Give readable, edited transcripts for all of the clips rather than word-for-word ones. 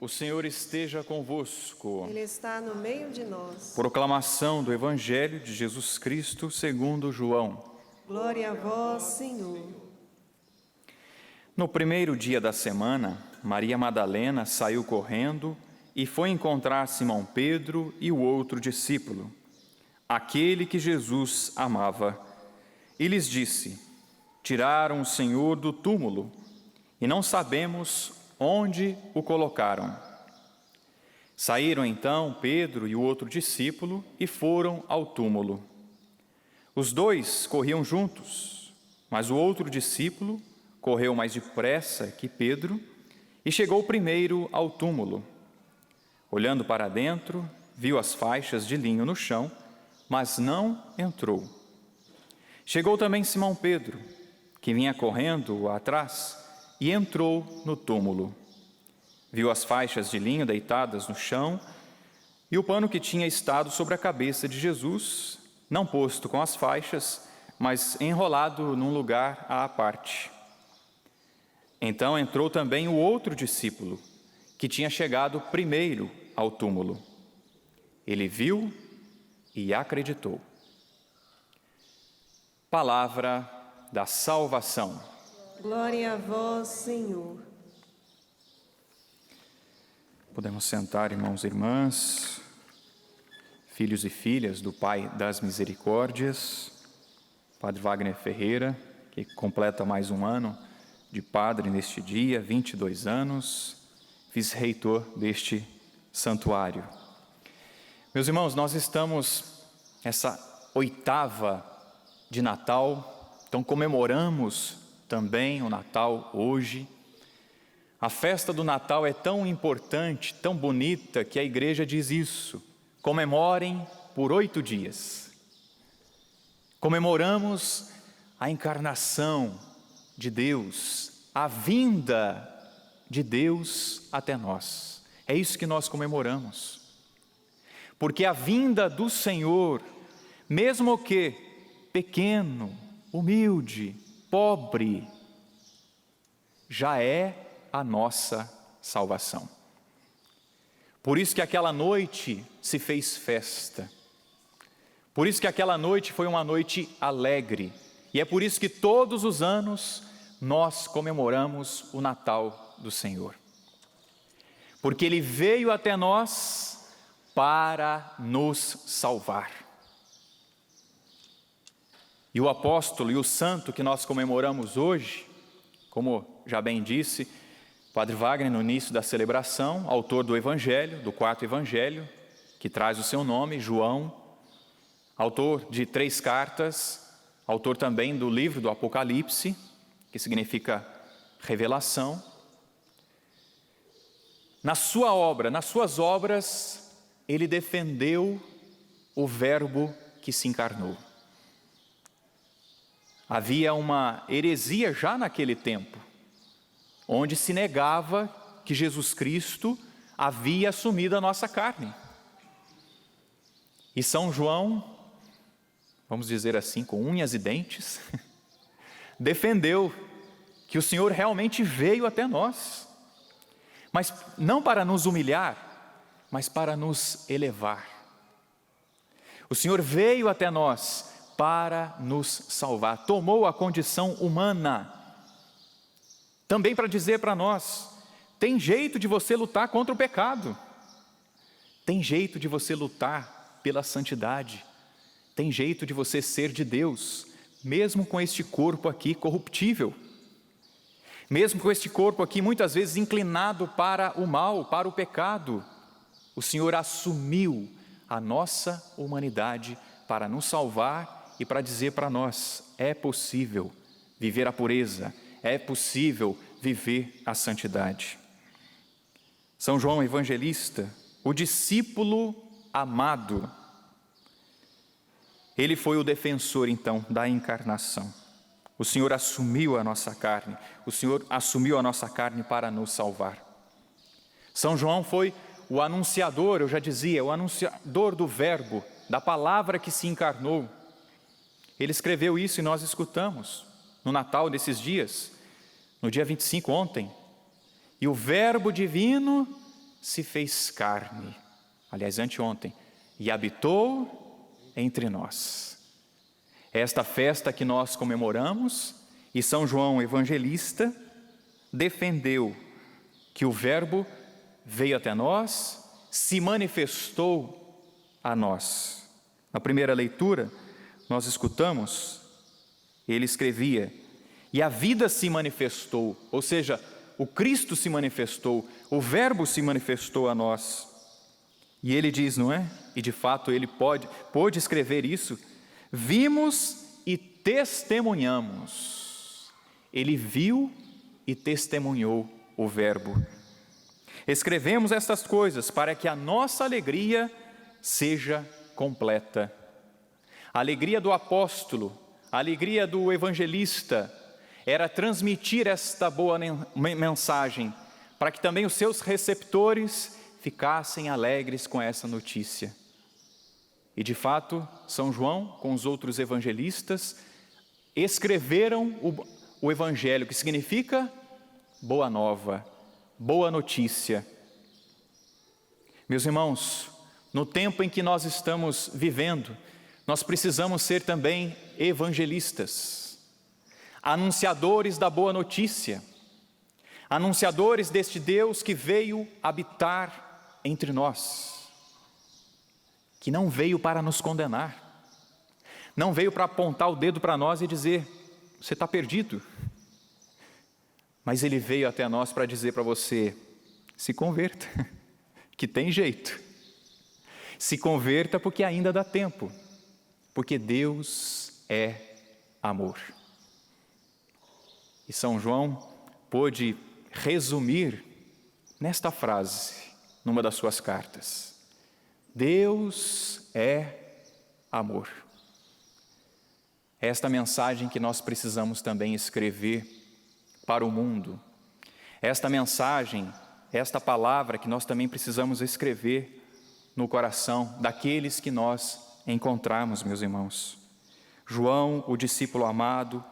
O Senhor esteja convosco. Ele está no meio de nós. Proclamação do Evangelho de Jesus Cristo segundo João. Glória a vós, Senhor. No primeiro dia da semana, Maria Madalena saiu correndo e foi encontrar Simão Pedro e o outro discípulo, aquele que Jesus amava, e lhes disse: tiraram o Senhor do túmulo e não sabemos onde o colocaram. Saíram então Pedro e o outro discípulo e foram ao túmulo. Os dois corriam juntos, mas o outro discípulo correu mais depressa que Pedro e chegou primeiro ao túmulo. Olhando para dentro, viu as faixas de linho no chão, mas não entrou. Chegou também Simão Pedro, que vinha correndo atrás, e entrou no túmulo. Viu as faixas de linho deitadas no chão e o pano que tinha estado sobre a cabeça de Jesus, não posto com as faixas, mas enrolado num lugar à parte. Então entrou também o outro discípulo, que tinha chegado primeiro ao túmulo. Ele viu e acreditou. Palavra da salvação. Glória a vós, Senhor. Podemos sentar, irmãos e irmãs, filhos e filhas do Pai das Misericórdias, Padre Wagner Ferreira, que completa mais um ano de padre neste dia, 22 anos, vice-reitor deste santuário. Meus irmãos, nós estamos nessa oitava de Natal, então comemoramos também o Natal hoje. A festa do Natal é tão importante, tão bonita, que a igreja diz isso: comemorem por 8 dias. Comemoramos a encarnação de Deus, a vinda de Deus até nós. É isso que nós comemoramos. Porque a vinda do Senhor, mesmo que pequeno, humilde, pobre, já é a nossa salvação. Por isso que aquela noite se fez festa. Por isso que aquela noite foi uma noite alegre. E é por isso que todos os anos nós comemoramos o Natal do Senhor. Porque Ele veio até nós para nos salvar. E o apóstolo e o santo que nós comemoramos hoje, como já bem disse Padre Wagner no início da celebração, autor do Evangelho, do 4º Evangelho, que traz o seu nome, João, autor de 3 cartas, autor também do livro do Apocalipse, que significa revelação. Na sua obra, nas suas obras, ele defendeu o Verbo que se encarnou. Havia uma heresia já naquele tempo, onde se negava que Jesus Cristo havia assumido a nossa carne. E São João, vamos dizer assim, com unhas e dentes, defendeu que o Senhor realmente veio até nós, mas não para nos humilhar, mas para nos elevar. O Senhor veio até nós para nos salvar, tomou a condição humana, também para dizer para nós: tem jeito de você lutar contra o pecado, tem jeito de você lutar pela santidade, tem jeito de você ser de Deus, mesmo com este corpo aqui corruptível, mesmo com este corpo aqui muitas vezes inclinado para o mal, para o pecado. O Senhor assumiu a nossa humanidade para nos salvar e para dizer para nós: é possível viver a pureza, é possível viver a santidade. São João Evangelista, o discípulo amado, ele foi o defensor então da encarnação. O Senhor assumiu a nossa carne, o Senhor assumiu a nossa carne para nos salvar. São João foi o anunciador, eu já dizia, o anunciador do Verbo, da palavra que se encarnou. Ele escreveu isso e nós escutamos no Natal desses dias, no dia 25 ontem. E o Verbo divino se fez carne, aliás, anteontem, e habitou entre nós. Esta festa que nós comemoramos, e São João Evangelista defendeu que o Verbo veio até nós, se manifestou a nós. Na primeira leitura, nós escutamos, ele escrevia, e a vida se manifestou, ou seja, o Cristo se manifestou, o Verbo se manifestou a nós. E ele diz, não é? E de fato ele pôde escrever isso, vimos e testemunhamos. Ele viu e testemunhou o Verbo. Escrevemos estas coisas para que a nossa alegria seja completa. A alegria do apóstolo, a alegria do evangelista, era transmitir esta boa mensagem, para que também os seus receptores ficassem alegres com essa notícia. E de fato, São João, com os outros evangelistas, escreveram o Evangelho, que significa boa nova, boa notícia. Meus irmãos, no tempo em que nós estamos vivendo, nós precisamos ser também evangelistas, anunciadores da boa notícia, anunciadores deste Deus que veio habitar entre nós, que não veio para nos condenar, não veio para apontar o dedo para nós e dizer, você está perdido, mas Ele veio até nós para dizer para você, se converta, que tem jeito, se converta porque ainda dá tempo, porque Deus é amor. E São João pôde resumir nesta frase, numa das suas cartas, Deus é amor. Esta mensagem que nós precisamos também escrever para o mundo, esta mensagem, esta palavra que nós também precisamos escrever no coração daqueles que nós encontrarmos, meus irmãos. João, o discípulo amado,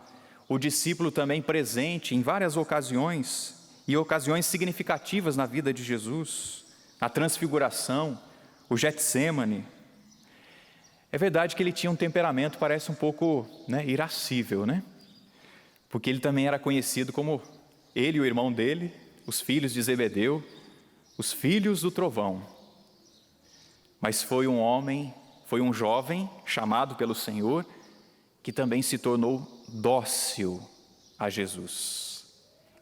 o discípulo também presente em várias ocasiões, e ocasiões significativas na vida de Jesus, a transfiguração, o Getsêmani. É verdade que ele tinha um temperamento, parece um pouco irascível, porque ele também era conhecido como, ele e o irmão dele, os filhos de Zebedeu, os filhos do trovão. Mas foi um jovem chamado pelo Senhor, que também se tornou dócil a Jesus.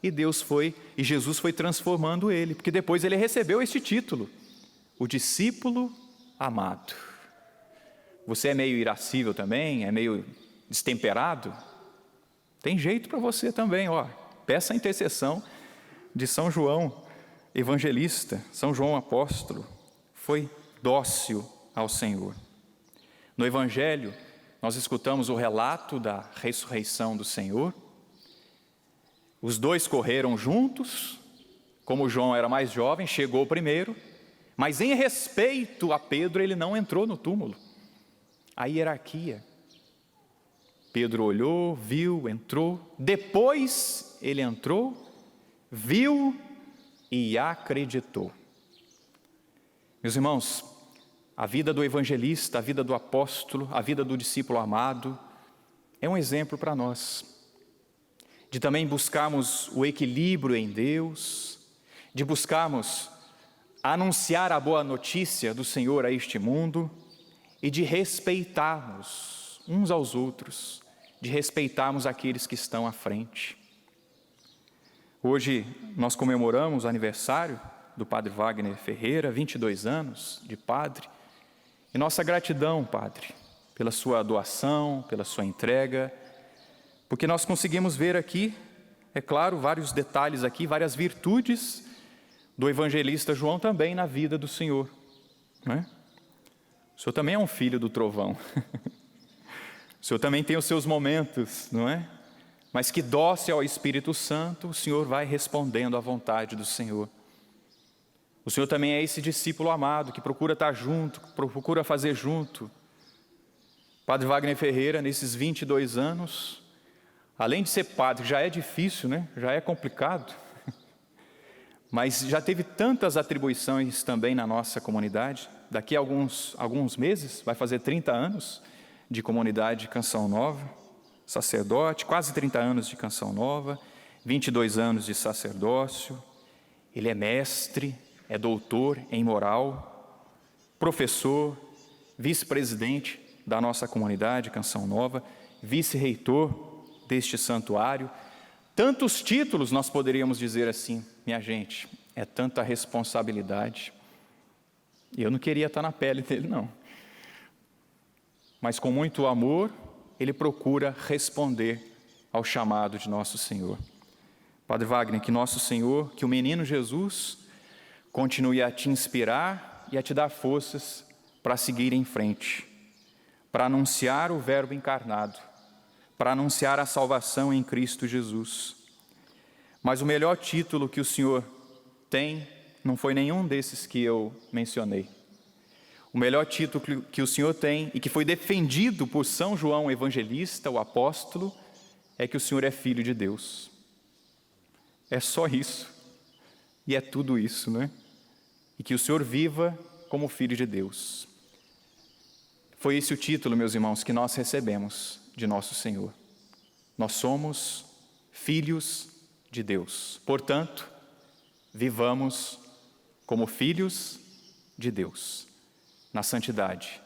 E Jesus foi transformando ele, porque depois ele recebeu este título, o discípulo amado. Você é meio irascível também, é meio destemperado? Tem jeito para você também, peça a intercessão de São João Evangelista, São João Apóstolo, foi dócil ao Senhor. No Evangelho, nós escutamos o relato da ressurreição do Senhor. Os dois correram juntos, como João era mais jovem, chegou primeiro, mas em respeito a Pedro, ele não entrou no túmulo. A hierarquia. Pedro olhou, viu, entrou, depois ele entrou, viu e acreditou. Meus irmãos, a vida do evangelista, a vida do apóstolo, a vida do discípulo amado, é um exemplo para nós, de também buscarmos o equilíbrio em Deus, de buscarmos anunciar a boa notícia do Senhor a este mundo e de respeitarmos uns aos outros, de respeitarmos aqueles que estão à frente. Hoje nós comemoramos o aniversário do Padre Wagner Ferreira, 22 anos de padre, e nossa gratidão, Padre, pela sua doação, pela sua entrega, porque nós conseguimos ver aqui, é claro, vários detalhes aqui, várias virtudes do evangelista João também na vida do Senhor, O Senhor também é um filho do trovão, o Senhor também tem os seus momentos, Mas que dócil ao Espírito Santo, o Senhor vai respondendo à vontade do Senhor. O Senhor também é esse discípulo amado, que procura estar junto, procura fazer junto. Padre Wagner Ferreira, nesses 22 anos, além de ser padre, já é difícil, já é complicado, mas já teve tantas atribuições também na nossa comunidade. Daqui a alguns meses, vai fazer 30 anos de comunidade Canção Nova, sacerdote, quase 30 anos de Canção Nova, 22 anos de sacerdócio. Ele é mestre, é doutor em moral, professor, vice-presidente da nossa comunidade Canção Nova, vice-reitor deste santuário. Tantos títulos, nós poderíamos dizer assim, minha gente, é tanta responsabilidade. Eu não queria estar na pele dele, não. Mas com muito amor, ele procura responder ao chamado de nosso Senhor. Padre Wagner, que nosso Senhor, que o menino Jesus continue a te inspirar e a te dar forças para seguir em frente, para anunciar o Verbo encarnado, para anunciar a salvação em Cristo Jesus. Mas o melhor título que o Senhor tem não foi nenhum desses que eu mencionei. O melhor título que o Senhor tem e que foi defendido por São João Evangelista, o apóstolo, é que o Senhor é Filho de Deus. É só isso. E é tudo isso, né? E que o Senhor viva como Filho de Deus. Foi esse o título, meus irmãos, que nós recebemos de nosso Senhor. Nós somos filhos de Deus. Portanto, vivamos como filhos de Deus, na santidade.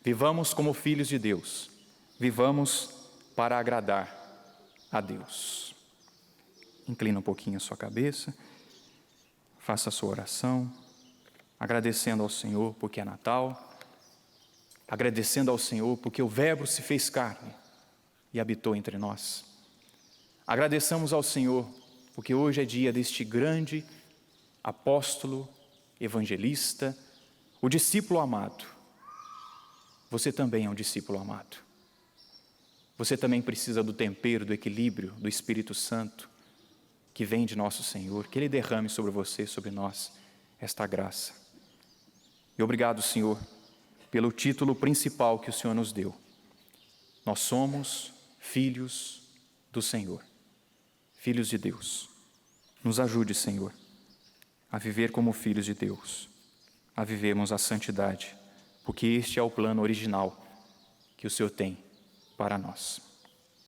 Vivamos como filhos de Deus. Vivamos para agradar a Deus. Inclina um pouquinho a sua cabeça, faça a sua oração, agradecendo ao Senhor porque é Natal, agradecendo ao Senhor porque o Verbo se fez carne e habitou entre nós. Agradeçamos ao Senhor porque hoje é dia deste grande apóstolo, evangelista, o discípulo amado. Você também é um discípulo amado. Você também precisa do tempero, do equilíbrio, do Espírito Santo, que vem de nosso Senhor, que Ele derrame sobre você, sobre nós, esta graça. E obrigado, Senhor, pelo título principal que o Senhor nos deu. Nós somos filhos do Senhor, filhos de Deus. Nos ajude, Senhor, a viver como filhos de Deus, a vivermos a santidade, porque este é o plano original que o Senhor tem para nós.